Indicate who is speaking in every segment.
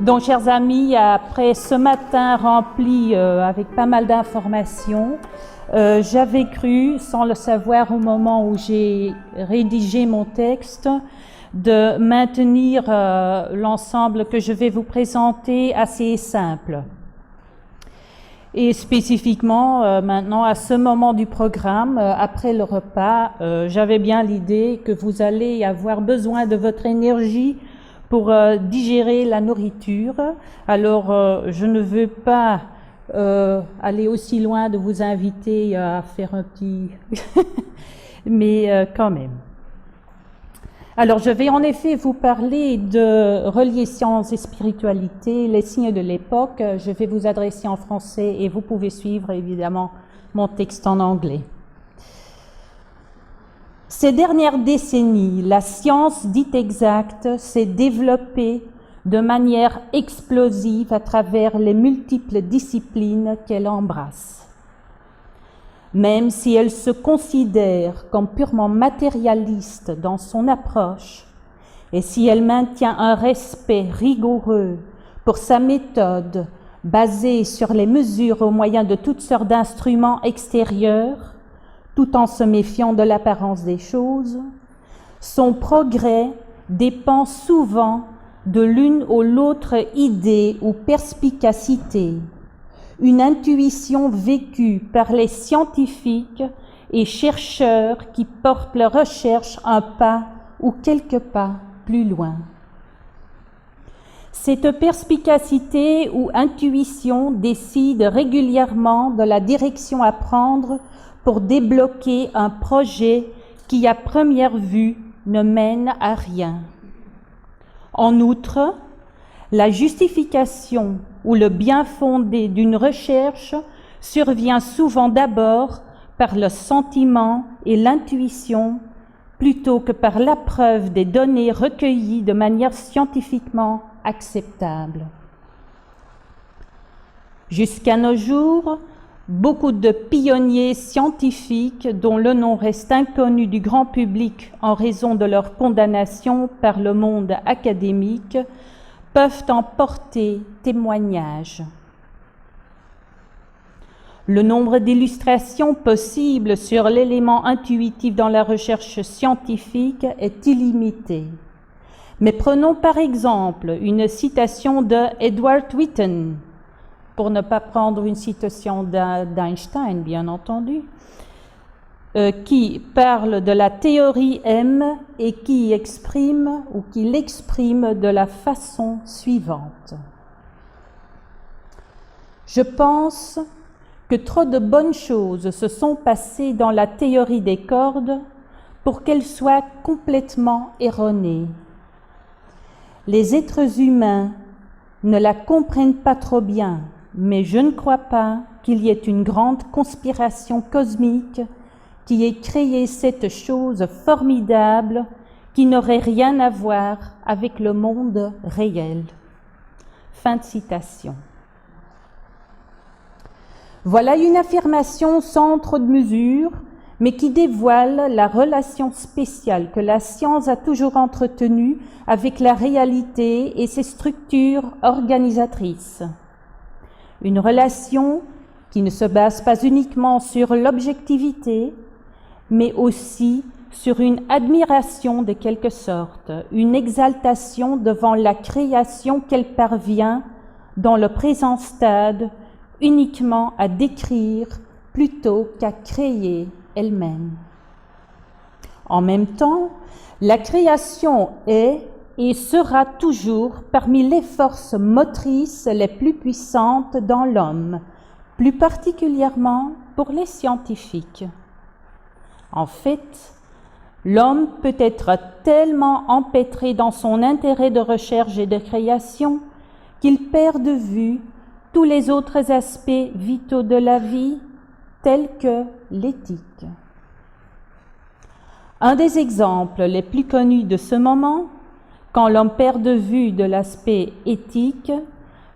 Speaker 1: Donc, chers amis, après ce matin rempli avec pas mal d'informations, j'avais cru, sans le savoir au moment où j'ai rédigé mon texte, de maintenir l'ensemble que je vais vous présenter assez simple. Et spécifiquement, maintenant, à ce moment du programme, après le repas, j'avais bien l'idée que vous allez avoir besoin de votre énergie pour digérer la nourriture. Alors, je ne veux pas aller aussi loin de vous inviter à faire un petit... mais quand même. Alors, je vais en effet vous parler de relier sciences et spiritualité, les signes de l'époque. Je vais vous adresser en français et vous pouvez suivre évidemment mon texte en anglais. Ces dernières décennies, la science dite exacte s'est développée de manière explosive à travers les multiples disciplines qu'elle embrasse. Même si elle se considère comme purement matérialiste dans son approche, et si elle maintient un respect rigoureux pour sa méthode basée sur les mesures au moyen de toutes sortes d'instruments extérieurs, tout en se méfiant de l'apparence des choses, son progrès dépend souvent de l'une ou l'autre idée ou perspicacité, une intuition vécue par les scientifiques et chercheurs qui portent leurs recherches un pas ou quelques pas plus loin. Cette perspicacité ou intuition décide régulièrement de la direction à prendre pour débloquer un projet qui, à première vue, ne mène à rien. En outre, la justification ou le bien fondé d'une recherche survient souvent d'abord par le sentiment et l'intuition plutôt que par la preuve des données recueillies de manière scientifiquement acceptable. Jusqu'à nos jours, beaucoup de pionniers scientifiques dont le nom reste inconnu du grand public en raison de leur condamnation par le monde académique peuvent en porter témoignage. Le nombre d'illustrations possibles sur l'élément intuitif dans la recherche scientifique est illimité. Mais prenons par exemple une citation de Edward Witten, pour ne pas prendre une citation d'Einstein, bien entendu, qui parle de la théorie M et qui l'exprime de la façon suivante. Je pense que trop de bonnes choses se sont passées dans la théorie des cordes pour qu'elle soit complètement erronée. Les êtres humains ne la comprennent pas trop bien, mais je ne crois pas qu'il y ait une grande conspiration cosmique qui ait créé cette chose formidable qui n'aurait rien à voir avec le monde réel. Fin de citation. Voilà une affirmation sans trop de mesure, mais qui dévoile la relation spéciale que la science a toujours entretenue avec la réalité et ses structures organisatrices. Une relation qui ne se base pas uniquement sur l'objectivité, mais aussi sur une admiration de quelque sorte, une exaltation devant la création qu'elle parvient, dans le présent stade, uniquement à décrire plutôt qu'à créer elle-même. En même temps, la création est et sera toujours parmi les forces motrices les plus puissantes dans l'homme, plus particulièrement pour les scientifiques. En fait, l'homme peut être tellement empêtré dans son intérêt de recherche et de création qu'il perd de vue tous les autres aspects vitaux de la vie, tels que l'éthique. Un des exemples les plus connus de ce moment, quand l'on perd de vue de l'aspect éthique,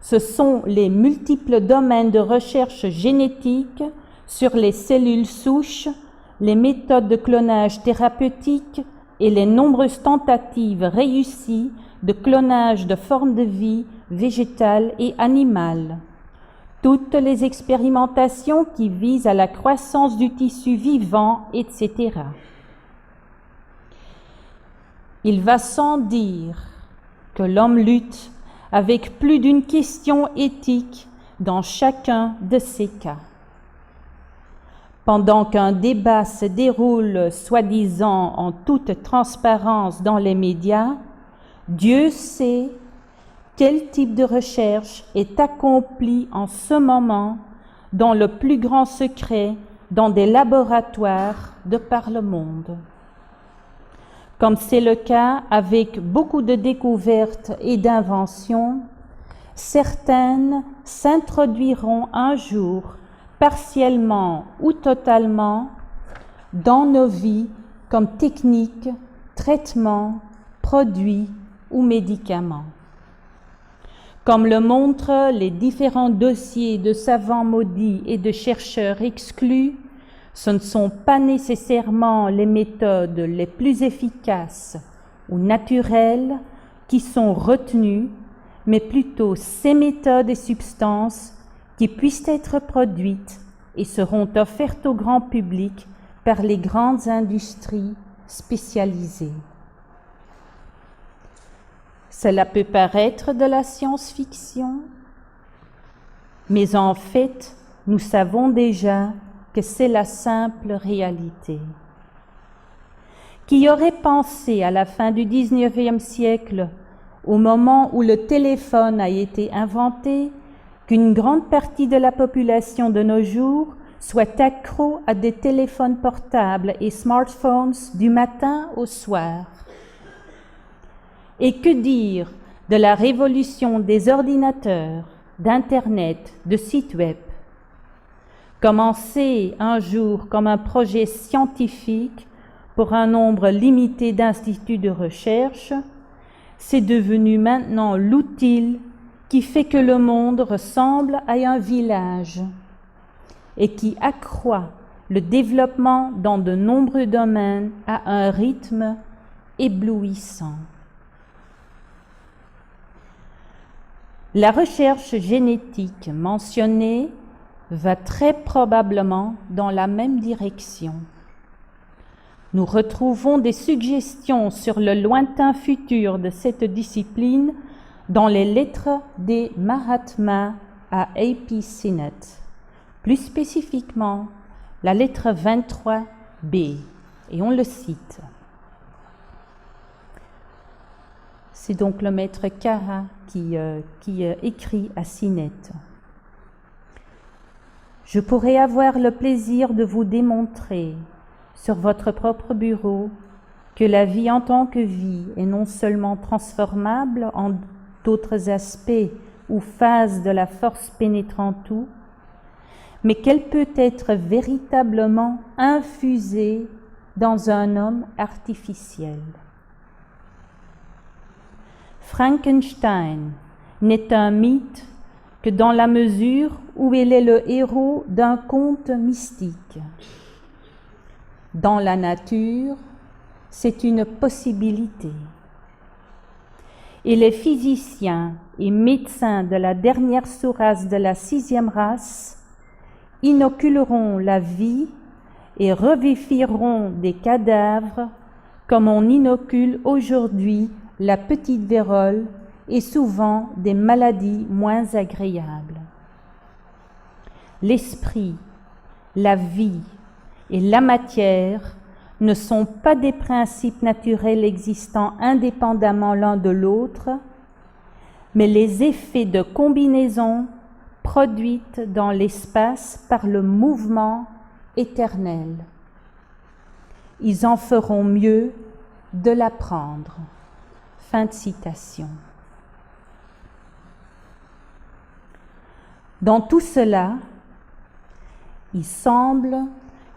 Speaker 1: ce sont les multiples domaines de recherche génétique sur les cellules souches, les méthodes de clonage thérapeutique, et les nombreuses tentatives réussies de clonage de formes de vie végétales et animales. Toutes les expérimentations qui visent à la croissance du tissu vivant, etc. Il va sans dire que l'homme lutte avec plus d'une question éthique dans chacun de ces cas. Pendant qu'un débat se déroule soi-disant en toute transparence dans les médias, Dieu sait quel type de recherche est accompli en ce moment dans le plus grand secret dans des laboratoires de par le monde. Comme c'est le cas avec beaucoup de découvertes et d'inventions, certaines s'introduiront un jour, partiellement ou totalement, dans nos vies comme techniques, traitements, produits ou médicaments. Comme le montrent les différents dossiers de savants maudits et de chercheurs exclus, ce ne sont pas nécessairement les méthodes les plus efficaces ou naturelles qui sont retenues, mais plutôt ces méthodes et substances qui puissent être produites et seront offertes au grand public par les grandes industries spécialisées. Cela peut paraître de la science-fiction, mais en fait, nous savons déjà que c'est la simple réalité. Qui aurait pensé à la fin du XIXe siècle, au moment où le téléphone a été inventé, qu'une grande partie de la population de nos jours soit accro à des téléphones portables et smartphones du matin au soir? Et que dire de la révolution des ordinateurs, d'Internet, de sites web? Commencé un jour comme un projet scientifique pour un nombre limité d'instituts de recherche, c'est devenu maintenant l'outil qui fait que le monde ressemble à un village et qui accroît le développement dans de nombreux domaines à un rythme éblouissant. La recherche génétique mentionnée va très probablement dans la même direction. Nous retrouvons des suggestions sur le lointain futur de cette discipline dans les lettres des Mahatmas à A.P. Sinnett, plus spécifiquement la lettre 23b, et on le cite. C'est donc le maître Kara qui écrit à Sinnett. Je pourrais avoir le plaisir de vous démontrer sur votre propre bureau que la vie en tant que vie est non seulement transformable en d'autres aspects ou phases de la force pénétrant tout, mais qu'elle peut être véritablement infusée dans un homme artificiel. Frankenstein n'est un mythe que dans la mesure où il est le héros d'un conte mystique. Dans la nature, c'est une possibilité. Et les physiciens et médecins de la dernière sous-race de la 6e race inoculeront la vie et revivifieront des cadavres comme on inocule aujourd'hui la petite vérole et souvent des maladies moins agréables. L'esprit, la vie et la matière ne sont pas des principes naturels existant indépendamment l'un de l'autre, mais les effets de combinaison produites dans l'espace par le mouvement éternel. Ils en feront mieux de l'apprendre. Fin de citation. Dans tout cela, il semble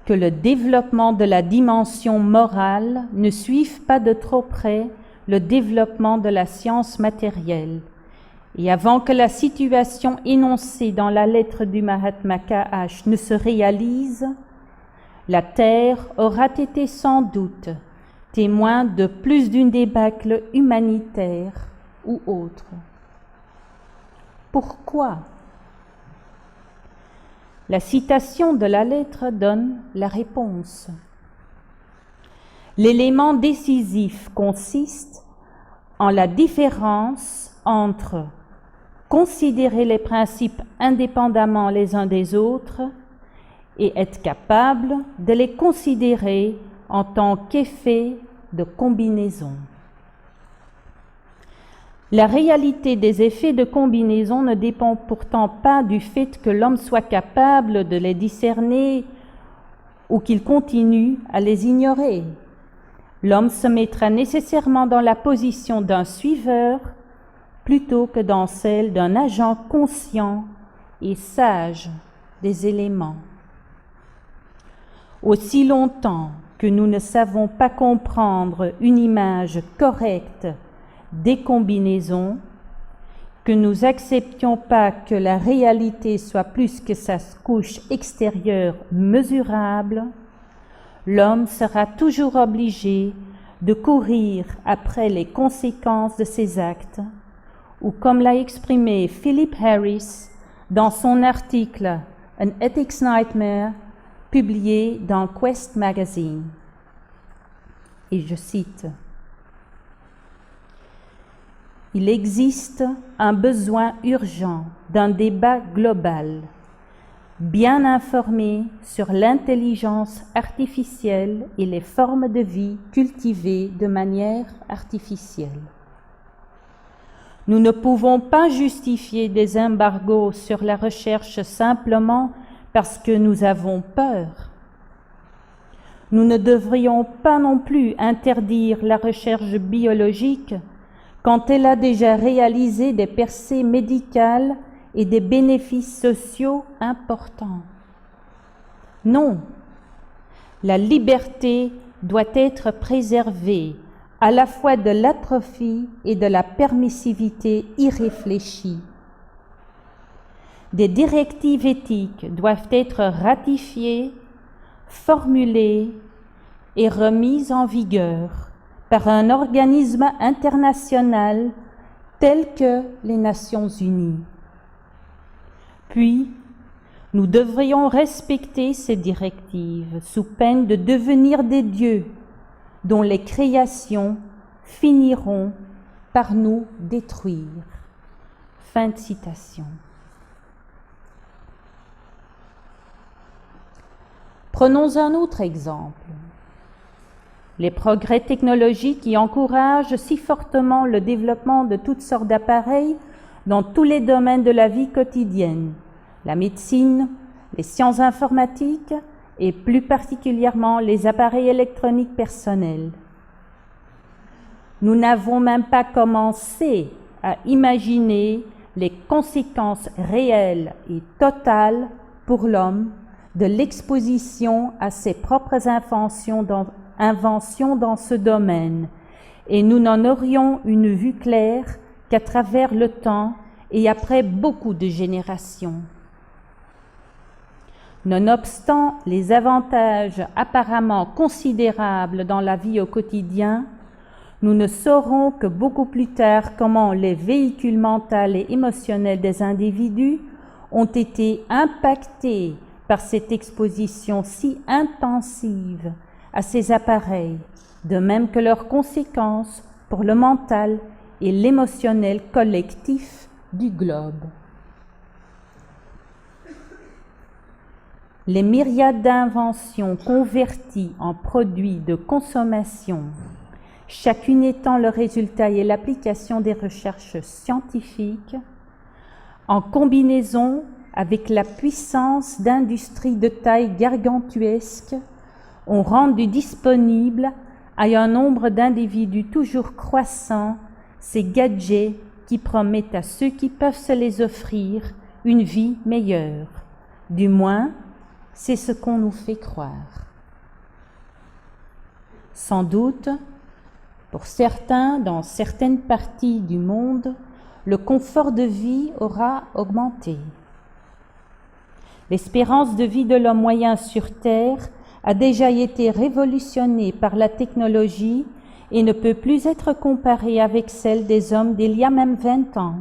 Speaker 1: que le développement de la dimension morale ne suive pas de trop près le développement de la science matérielle. Et avant que la situation énoncée dans la lettre du Mahatma K.H. ne se réalise, la Terre aura été sans doute témoin de plus d'une débâcle humanitaire ou autre. Pourquoi? La citation de la lettre donne la réponse. L'élément décisif consiste en la différence entre considérer les principes indépendamment les uns des autres et être capable de les considérer en tant qu'effet de combinaison. La réalité des effets de combinaison ne dépend pourtant pas du fait que l'homme soit capable de les discerner ou qu'il continue à les ignorer. L'homme se mettra nécessairement dans la position d'un suiveur plutôt que dans celle d'un agent conscient et sage des éléments. Aussi longtemps que nous ne savons pas comprendre une image correcte des combinaisons, que nous acceptions pas que la réalité soit plus que sa couche extérieure mesurable, l'homme sera toujours obligé de courir après les conséquences de ses actes, ou comme l'a exprimé Philip Harris dans son article « An Ethics Nightmare » publié dans Quest Magazine. Et je cite: « Il existe un besoin urgent d'un débat global, bien informé sur l'intelligence artificielle et les formes de vie cultivées de manière artificielle. Nous ne pouvons pas justifier des embargos sur la recherche simplement parce que nous avons peur. Nous ne devrions pas non plus interdire la recherche biologique quand elle a déjà réalisé des percées médicales et des bénéfices sociaux importants. Non, la liberté doit être préservée à la fois de l'atrophie et de la permissivité irréfléchie. Des directives éthiques doivent être ratifiées, formulées et remises en vigueur par un organisme international tel que les Nations Unies. Puis, nous devrions respecter ces directives sous peine de devenir des dieux dont les créations finiront par nous détruire. » Fin de citation. Prenons un autre exemple. Les progrès technologiques qui encouragent si fortement le développement de toutes sortes d'appareils dans tous les domaines de la vie quotidienne, la médecine, les sciences informatiques et plus particulièrement les appareils électroniques personnels. Nous n'avons même pas commencé à imaginer les conséquences réelles et totales pour l'homme de l'exposition à ses propres inventions dans ce domaine, et nous n'en aurions une vue claire qu'à travers le temps et après beaucoup de générations. Nonobstant les avantages apparemment considérables dans la vie au quotidien, nous ne saurons que beaucoup plus tard comment les véhicules mentaux et émotionnels des individus ont été impactés par cette exposition si intensive à ces appareils, de même que leurs conséquences pour le mental et l'émotionnel collectif du globe. Les myriades d'inventions converties en produits de consommation, chacune étant le résultat et l'application des recherches scientifiques, en combinaison avec la puissance d'industries de taille gargantuesque, ont rendu disponible à un nombre d'individus toujours croissant ces gadgets qui promettent à ceux qui peuvent se les offrir une vie meilleure. Du moins, c'est ce qu'on nous fait croire. Sans doute, pour certains, dans certaines parties du monde, le confort de vie aura augmenté. L'espérance de vie de l'homme moyen sur Terre a déjà été révolutionnée par la technologie et ne peut plus être comparée avec celle des hommes d'il y a même 20 ans.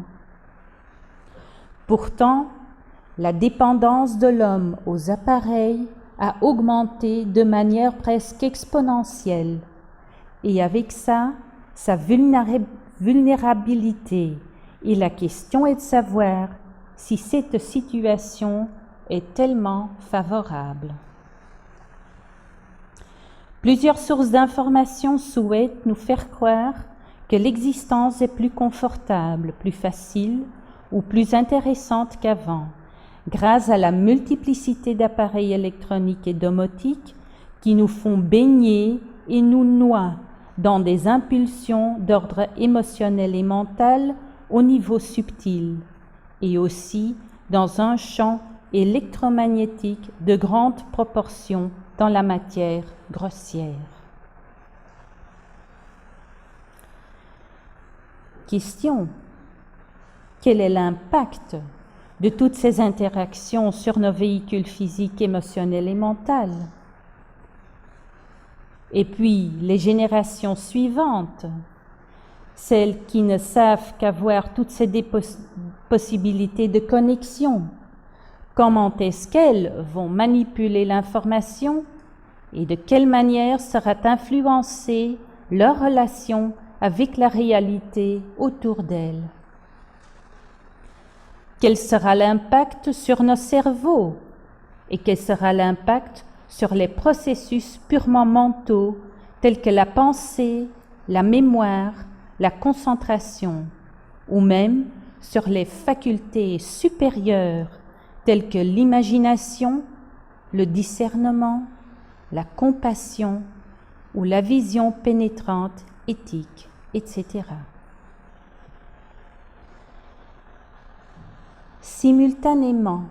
Speaker 1: Pourtant, la dépendance de l'homme aux appareils a augmenté de manière presque exponentielle et avec ça, sa vulnérabilité. Et la question est de savoir si cette situation est tellement favorable. Plusieurs sources d'informations souhaitent nous faire croire que l'existence est plus confortable, plus facile ou plus intéressante qu'avant, grâce à la multiplicité d'appareils électroniques et domotiques qui nous font baigner et nous noient dans des impulsions d'ordre émotionnel et mental au niveau subtil, et aussi dans un champ électromagnétique de grandes proportions dans la matière grossière. Question: quel est l'impact de toutes ces interactions sur nos véhicules physiques, émotionnels et mentaux? Et puis, les générations suivantes, celles qui ne savent qu'avoir toutes ces possibilités de connexion, comment est-ce qu'elles vont manipuler l'information et de quelle manière sera influencée leur relation avec la réalité autour d'elles? Quel sera l'impact sur nos cerveaux et quel sera l'impact sur les processus purement mentaux tels que la pensée, la mémoire, la concentration, ou même sur les facultés supérieures telles que l'imagination, le discernement, la compassion ou la vision pénétrante, éthique, etc. Simultanément,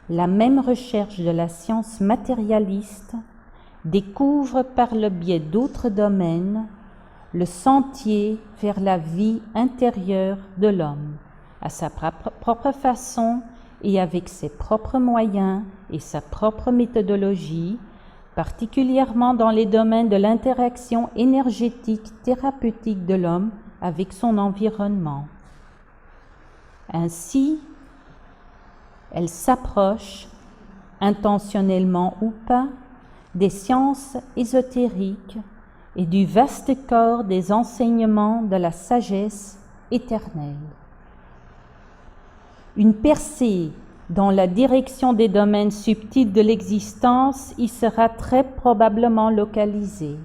Speaker 1: la même recherche de la science matérialiste découvre par le biais d'autres domaines le sentier vers la vie intérieure de l'homme, à sa propre façon et avec ses propres moyens et sa propre méthodologie, particulièrement dans les domaines de l'interaction énergétique thérapeutique de l'homme avec son environnement. Ainsi, elle s'approche, intentionnellement ou pas, des sciences ésotériques et du vaste corps des enseignements de la sagesse éternelle. Une percée dans la direction des domaines subtils de l'existence y sera très probablement localisée.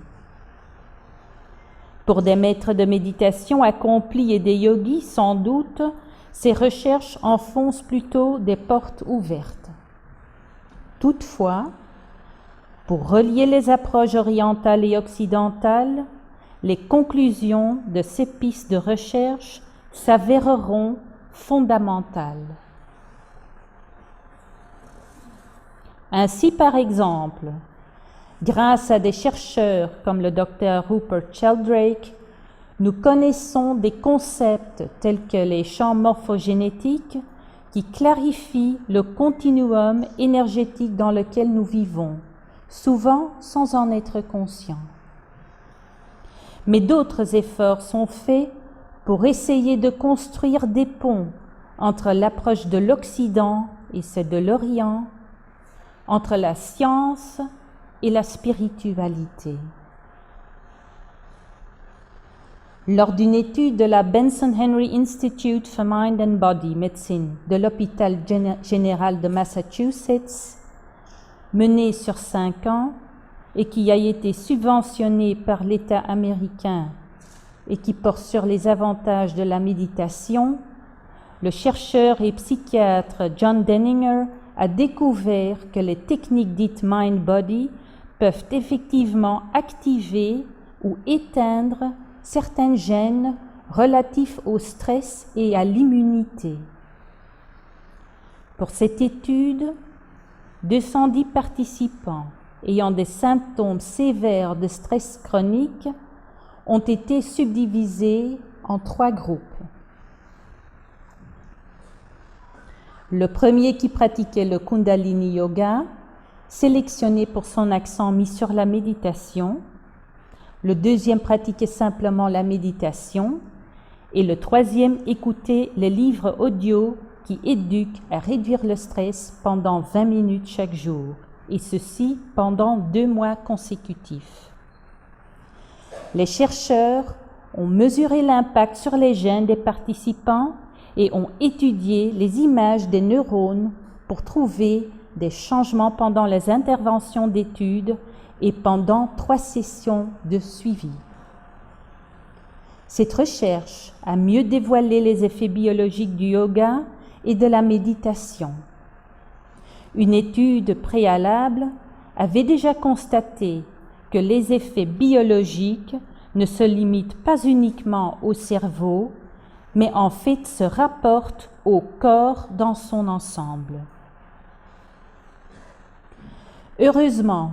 Speaker 1: Pour des maîtres de méditation accomplis et des yogis, sans doute, ces recherches enfoncent plutôt des portes ouvertes. Toutefois, pour relier les approches orientales et occidentales, les conclusions de ces pistes de recherche s'avéreront fondamentales. Ainsi, par exemple, grâce à des chercheurs comme le Dr Rupert Sheldrake, nous connaissons des concepts tels que les champs morphogénétiques qui clarifient le continuum énergétique dans lequel nous vivons, souvent sans en être conscients. Mais d'autres efforts sont faits pour essayer de construire des ponts entre l'approche de l'Occident et celle de l'Orient, entre la science et la spiritualité. Lors d'une étude de la Benson Henry Institute for Mind and Body Medicine de l'hôpital général de Massachusetts, menée sur 5 ans et qui a été subventionnée par l'État américain et qui porte sur les avantages de la méditation, le chercheur et psychiatre John Denninger a découvert que les techniques dites mind-body peuvent effectivement activer ou éteindre certains gènes relatifs au stress et à l'immunité. Pour cette étude, 210 participants ayant des symptômes sévères de stress chronique ont été subdivisés en 3 groupes. Le premier qui pratiquait le Kundalini Yoga sélectionné pour son accent mis sur la méditation. Le deuxième, pratiquer simplement la méditation. Et le troisième, écouter les livres audio qui éduquent à réduire le stress pendant 20 minutes chaque jour, et ceci pendant 2 mois consécutifs. Les chercheurs ont mesuré l'impact sur les gènes des participants et ont étudié les images des neurones pour trouver des changements pendant les interventions d'études et pendant 3 sessions de suivi. Cette recherche a mieux dévoilé les effets biologiques du yoga et de la méditation. Une étude préalable avait déjà constaté que les effets biologiques ne se limitent pas uniquement au cerveau, mais en fait se rapportent au corps dans son ensemble. Heureusement,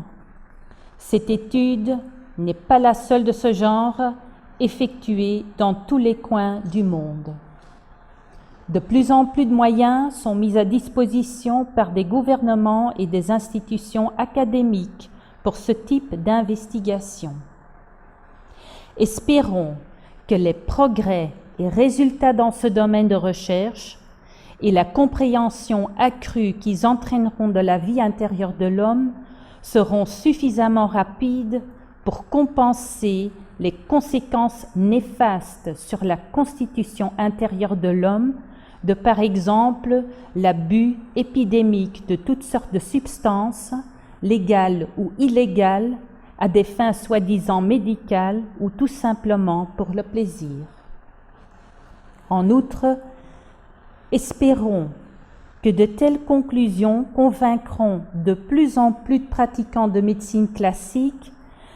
Speaker 1: cette étude n'est pas la seule de ce genre effectuée dans tous les coins du monde. De plus en plus de moyens sont mis à disposition par des gouvernements et des institutions académiques pour ce type d'investigation. Espérons que les progrès et résultats dans ce domaine de recherche et la compréhension accrue qu'ils entraîneront de la vie intérieure de l'homme seront suffisamment rapides pour compenser les conséquences néfastes sur la constitution intérieure de l'homme de, par exemple, l'abus épidémique de toutes sortes de substances, légales ou illégales, à des fins soi-disant médicales ou tout simplement pour le plaisir. En outre, espérons que de telles conclusions convaincront de plus en plus de pratiquants de médecine classique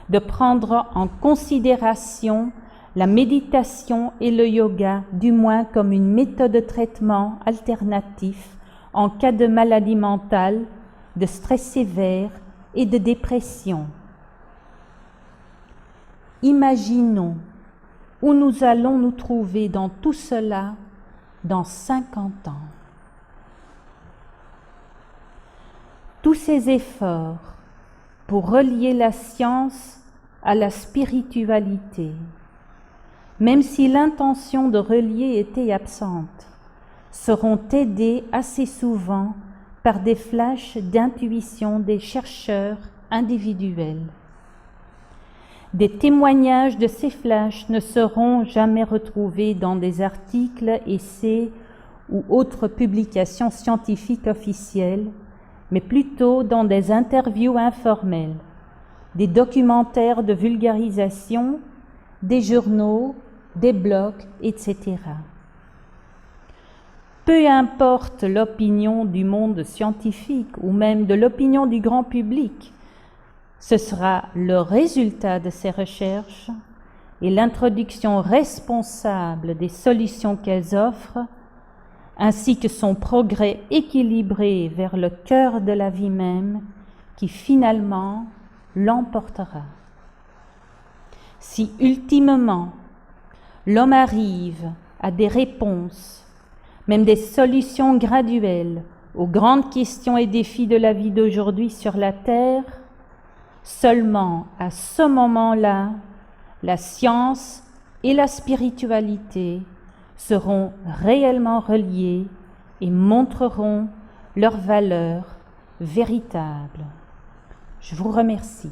Speaker 1: de prendre en considération la méditation et le yoga, du moins comme une méthode de traitement alternatif en cas de maladie mentale, de stress sévère et de dépression. Imaginons où nous allons nous trouver dans tout cela dans 50 ans. Tous ces efforts pour relier la science à la spiritualité, même si l'intention de relier était absente, seront aidés assez souvent par des flashs d'intuition des chercheurs individuels. Des témoignages de ces flashs ne seront jamais retrouvés dans des articles, essais ou autres publications scientifiques officielles, mais plutôt dans des interviews informelles, des documentaires de vulgarisation, des journaux, des blogs, etc. Peu importe l'opinion du monde scientifique ou même de l'opinion du grand public, ce sera le résultat de ces recherches et l'introduction responsable des solutions qu'elles offrent, ainsi que son progrès équilibré vers le cœur de la vie même, qui finalement l'emportera. Si ultimement l'homme arrive à des réponses, même des solutions graduelles aux grandes questions et défis de la vie d'aujourd'hui sur la Terre, seulement à ce moment-là, la science et la spiritualité seront réellement reliées et montreront leur valeur véritable. Je vous remercie.